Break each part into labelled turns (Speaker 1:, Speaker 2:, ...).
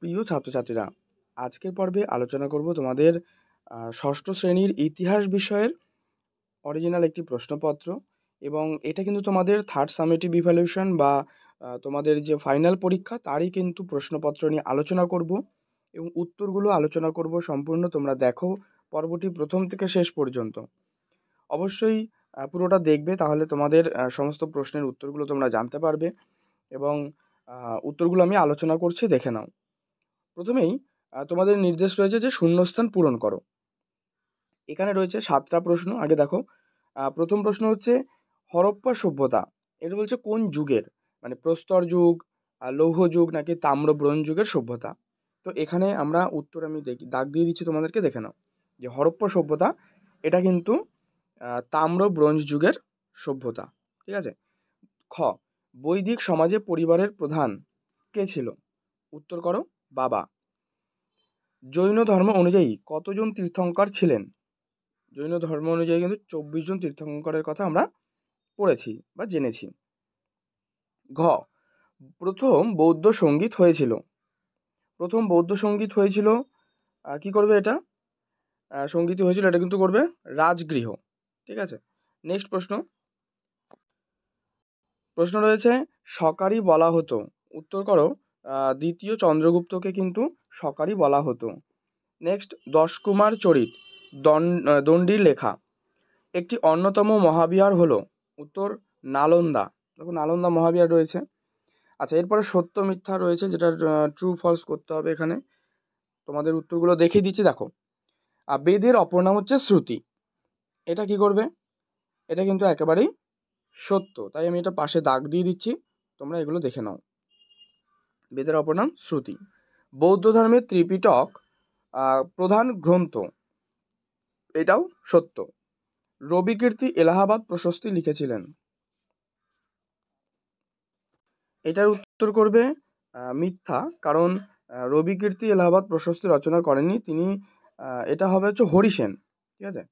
Speaker 1: প্রিয় ছাত্রছাত্রীরা, আজকের পর্বে আলোচনা করব তোমাদের ষষ্ঠ শ্রেণীর ইতিহাস বিষয়ের অরিজিনাল একটি প্রশ্নপত্র। এবং এটা কিন্তু তোমাদের থার্ড সামেটিভ ইভ্যালুয়েশন বা তোমাদের যে ফাইনাল পরীক্ষা তারই কিন্তু প্রশ্নপত্র নিয়ে আলোচনা করব এবং উত্তরগুলো আলোচনা করব। সম্পূর্ণ তোমরা দেখো পর্বটি প্রথম থেকে শেষ পর্যন্ত। অবশ্যই পুরোটা দেখবে, তাহলে তোমাদের সমস্ত প্রশ্নের উত্তরগুলো তোমরা জানতে পারবে এবং উত্তরগুলো আমি আলোচনা করছি, দেখে নাও। প্রথমেই তোমাদের নির্দেশ রয়েছে যে শূন্যস্থান পূরণ করো। এখানে রয়েছে 7টা প্রশ্ন। আগে দেখো, প্রথম প্রশ্ন হচ্ছে হরপ্পা সভ্যতা, এটা বলছে কোন যুগের, মানে প্রস্তর যুগ, লৌহ যুগ নাকি তাম্র ব্রোঞ্জ যুগের সভ্যতা। তো এখানে আমরা উত্তর আমি দাগ দিয়ে দিচ্ছি, তোমাদেরকে দেখে নাও যে হরপ্পা সভ্যতা এটা কিন্তু তাম্র ব্রোঞ্জ যুগের সভ্যতা। ঠিক আছে। খ, বৈদিক সমাজে পরিবারের প্রধান কে ছিল? উত্তর করো বাবা। জৈন ধর্ম অনুযায়ী কতজন তীর্থঙ্কর ছিলেন? জৈন ধর্ম অনুযায়ী কিন্তু 24 জন তীর্থঙ্করের কথা আমরা পড়েছি বা জেনেছি। ঘ, প্রথম বৌদ্ধ সঙ্গীত হয়েছিল। প্রথম বৌদ্ধ সঙ্গীত হয়েছিল কি করবে এটা, সঙ্গীত হয়েছিল এটা কিন্তু করবে রাজগৃহ। ঠিক আছে। নেক্সট প্রশ্ন রয়েছে সকারি বলা হতো। উত্তর করো দ্বিতীয় চন্দ্রগুপ্তকে কিন্তু সকারি বলা হতো। নেক্সট, দশকুমার চরিত দণ্ডির লেখা একটি অন্যতম মহাবিহার হলো। উত্তর নালন্দা। দেখো নালন্দা মহাবিহার রয়েছে। আচ্ছা, এরপরে সত্য মিথ্যা রয়েছে, যেটা ট্রু ফলস করতে হবে। এখানে তোমাদের উত্তরগুলো দেখিয়ে দিচ্ছি, দেখো। বেদের অপর নাম হচ্ছে শ্রুতি, এটা কি করবে? এটা কিন্তু একেবারেই সত্য, তাই আমি এটা পাশে দাগ দিয়ে দিচ্ছি, তোমরা এগুলো দেখে নাও। বেদের অপর নাম শ্রুতি। বৌদ্ধ ধর্মের ত্রিপিটক প্রধান গ্রন্থ, এটাও সত্য। রবিকীর্তি এলাহাবাদ প্রশস্তি লিখেছিলেন, এটার উত্তর করবে মিথ্যা, কারণ রবিকীর্তি এলাহাবাদ প্রশস্তি রচনা করেননি তিনি, এটা হবে হচ্ছে হরিসেন। ঠিক আছে।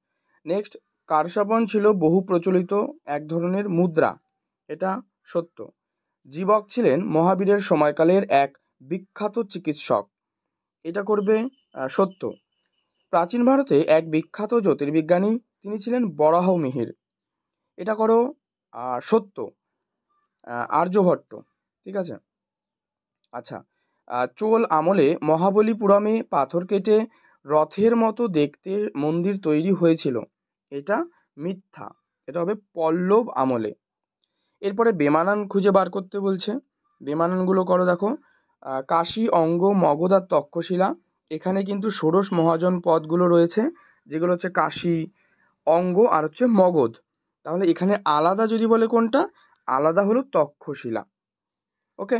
Speaker 1: নেক্সট, কারসাপন ছিল বহু প্রচলিত এক ধরনের মুদ্রা, এটা সত্য। জীবক ছিলেন মহাবীরের সময়কালের এক বিখ্যাত চিকিৎসক, এটা করবে সত্য। প্রাচীন ভারতে এক বিখ্যাত জ্যোতির্বিজ্ঞানী তিনি ছিলেন বরাহ মিহির, এটা করো সত্য। আর্যভট্ট। ঠিক আছে। আচ্ছা, চোল আমলে মহাবলীপুরমে পাথর কেটে রথের মতো দেখতে মন্দির তৈরি হয়েছিল, এটা মিথ্যা, এটা হবে পল্লব আমলে। এরপরে বেমানান খুঁজে বার করতে বলছে, বেমানানগুলো করো। দেখো, কাশী, অঙ্গ, মগধ আর তক্ষশিলা, এখানে কিন্তু ষোড়শ মহাজন পদগুলো রয়েছে, যেগুলো হচ্ছে কাশী, অঙ্গ আর হচ্ছে মগধ। তাহলে এখানে আলাদা যদি বলে কোনটা, আলাদা হলো তক্ষশিলা। ওকে,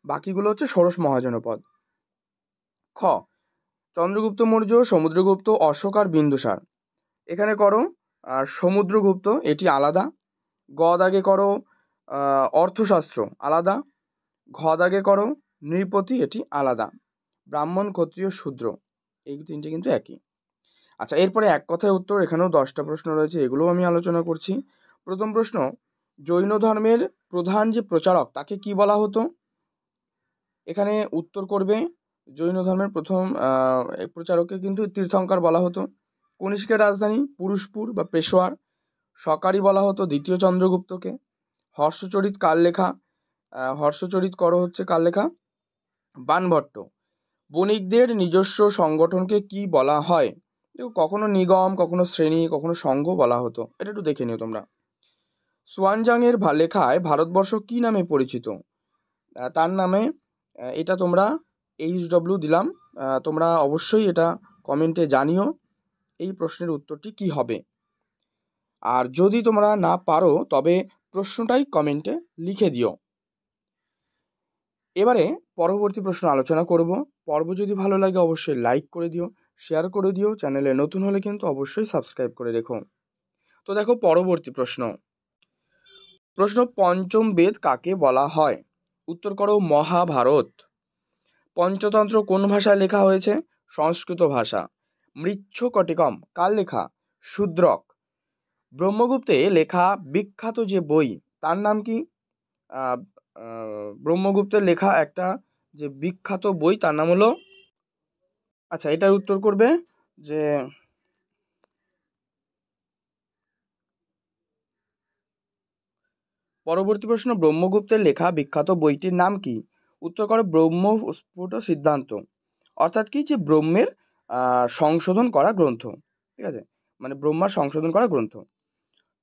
Speaker 1: বাকিগুলো হচ্ছে ষোড়শ মহাজনপদ। খ, চন্দ্রগুপ্ত মৌর্য, সমুদ্রগুপ্ত, অশোক আর বিন্দুসার, এখানে করো সমুদ্রগুপ্ত, এটি আলাদা। গ দাগে করো অর্থশাস্ত্র আলাদা। ঘ দাগে করো নৃপতি, এটি আলাদা। ব্রাহ্মণ, ক্ষত্রিয়, শূদ্র, এই তিনটে কিন্তু একই। আচ্ছা, এরপরে এক কথায় উত্তর, এখানেও 10টা প্রশ্ন রয়েছে, এগুলোও আমি আলোচনা করছি। প্রথম প্রশ্ন, জৈন ধর্মের প্রধান যে প্রচারক তাকে কি বলা হতো? এখানে উত্তর করবে জৈন ধর্মের প্রথম প্রচারককে কিন্তু তীর্থঙ্কর বলা হতো। কনিষ্কের রাজধানী পুরুষপুর বা পেশোয়ার। সকারি বলা হতো দ্বিতীয় চন্দ্রগুপ্তকে। হর্ষচরিত কার লেখা? হর্ষচরিত করো হচ্ছে কার লেখা? বাণভট্ট। বণিকদের নিজস্ব সংগঠনকে কি বলা হয়? দেখো, কখনো নিগম, কখনো শ্রেণী, কখনো সংঘ বলা হতো, এটা একটু দেখে নিও তোমরা। সোয়ানজাংয়ের লেখায় ভারতবর্ষ কি নামে পরিচিত? তার নামে, এটা তোমরা HW দিলাম, তোমরা অবশ্যই এটা কমেন্টে জানিও এই প্রশ্নের উত্তরটি কি হবে। আর যদি তোমরা না পারো তবে প্রশ্নটাই কমেন্টে লিখে দিও। এবারে পরবর্তী প্রশ্ন আলোচনা করব। পর্ব যদি ভালো লাগে অবশ্যই লাইক করে দিও, শেয়ার করে দিও, চ্যানেলে নতুন হলে কিন্তু অবশ্যই সাবস্ক্রাইব করে রেখো। তো দেখো পরবর্তী প্রশ্ন, পঞ্চম বেদ কাকে বলা হয়? উত্তর করো মহাভারত। পঞ্চতন্ত্র কোন ভাষায় লেখা হয়েছে? সংস্কৃত ভাষা। মৃচ্ছকটিকম কার লেখা? শূদ্রক। ব্রহ্মগুপ্তে লেখা বিখ্যাত যে বই তার নাম কি? ব্রহ্মগুপ্তের লেখা একটা যে বিখ্যাত বই তার নাম হলো, আচ্ছা এটার উত্তর করবে যে পরবর্তী প্রশ্ন, ব্রহ্মগুপ্তের লেখা বিখ্যাত বইটির নাম কি? উত্তর করে ব্রহ্মস্ফুট সিদ্ধান্ত। অর্থাৎ কি, যে ব্রহ্মের সংশোধন করা গ্রন্থ, ঠিক আছে, মানে ব্রহ্মার সংশোধন করা গ্রন্থ।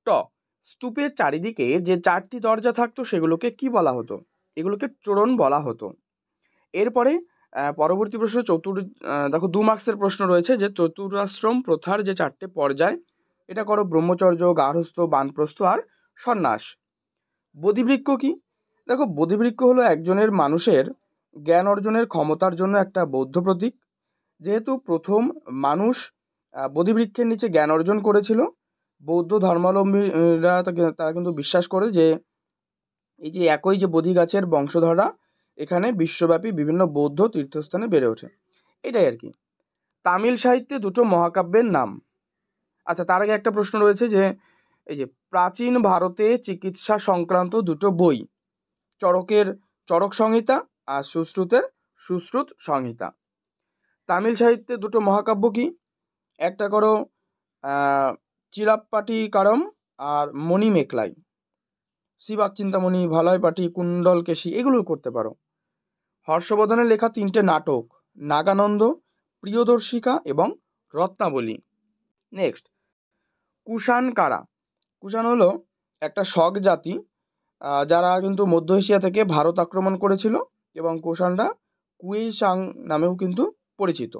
Speaker 1: ট, স্তূপের চারিদিকে যে 4টি দরজা থাকতো সেগুলোকে কি বলা হতো? এগুলোকে তোরণ বলা হতো। এরপরে পরবর্তী প্রশ্ন দেখো 2 মার্কসের প্রশ্ন রয়েছে, যে চতুরাশ্রম প্রথার যে 4টে পর্যায়, এটা করো ব্রহ্মচর্য, গার্হস্থ্য, বানপ্রস্থ আর সন্ন্যাস। বোধিবৃক্ষ কি? দেখো বোধিবৃক্ষ হলো একজনের মানুষের জ্ঞান অর্জনের ক্ষমতার জন্য একটা বৌদ্ধ প্রতীক। যেহেতু প্রথম মানুষ বোধিবৃক্ষের নিচে জ্ঞান অর্জন করেছিল, বৌদ্ধ ধর্মাবলম্বীরা তারা কিন্তু বিশ্বাস করে যে এই যে একই যে বোধি গাছের বংশধররা এখানে বিশ্বব্যাপী বিভিন্ন বৌদ্ধ তীর্থস্থানে বেড়ে ওঠে, এটাই আর কি। তামিল সাহিত্যে দুটো মহাকাব্যের নাম। আচ্ছা তার আগে একটা প্রশ্ন রয়েছে, যে এই যে প্রাচীন ভারতে চিকিৎসা সংক্রান্ত দুটো বই, চরকের চরক সংহিতা আর সুশ্রুতের সুশ্রুত সংহিতা। তামিল সাহিত্যে দুটো মহাকাব্য কি? একটা করো চিরাপ্পাটিকারম আর মণিমেকলাই। শিবাক চিন্তামণি, ভালয়পাটি, কুণ্ডলকেশী, এগুলো করতে পারো। হর্ষবর্ধনের লেখা 3টে নাটক, নাগানন্দ, প্রিয়দর্শিকা এবং রত্নাবলী। নেক্সট, কুষাণ কারা? কুষাণ হলো একটা শক জাতি, যারা কিন্তু মধ্য এশিয়া থেকে ভারত আক্রমণ করেছিল, এবং কুষাণরা কুইশাং নামেও কিন্তু পরিচিত।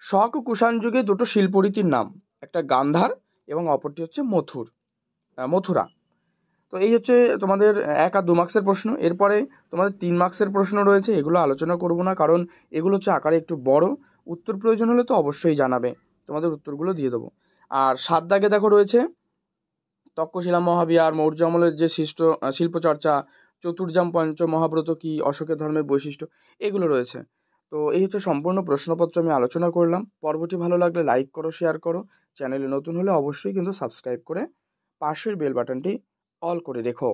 Speaker 1: শক ও কুষাণ যুগে দুটো শিল্পরীতির নাম, একটা গান্ধার এবং অপরটি হচ্ছে মথুরা। তো এই হচ্ছে তোমাদের 1 আর 2 মার্কসের প্রশ্ন। এরপরে তোমাদের 3 মার্কসের প্রশ্ন রয়েছে, এগুলো আলোচনা করব না, কারণ এগুলো হচ্ছে আকারে একটু বড়। উত্তর প্রয়োজন হলে তো অবশ্যই জানাবে, তোমাদের উত্তরগুলো দিয়ে দেবো। আর 7 দাগে দেখো রয়েছে তক্ষশিলা মহাবিহার, মৌর্য আমলের যে শিল্পচর্চা, চতুর্যাম পঞ্চ মহাব্রত কি, অশোকের ধর্মের বৈশিষ্ট্য, এগুলো রয়েছে। তো এই হচ্ছে সম্পূর্ণ প্রশ্নপত্র আমি আলোচনা করলাম। পর্বটি ভালো লাগলে লাইক করো, শেয়ার করো, চ্যানেলে নতুন হলে অবশ্যই কিন্তু সাবস্ক্রাইব করে পাশের বেল বাটনটি অল করে রেখো।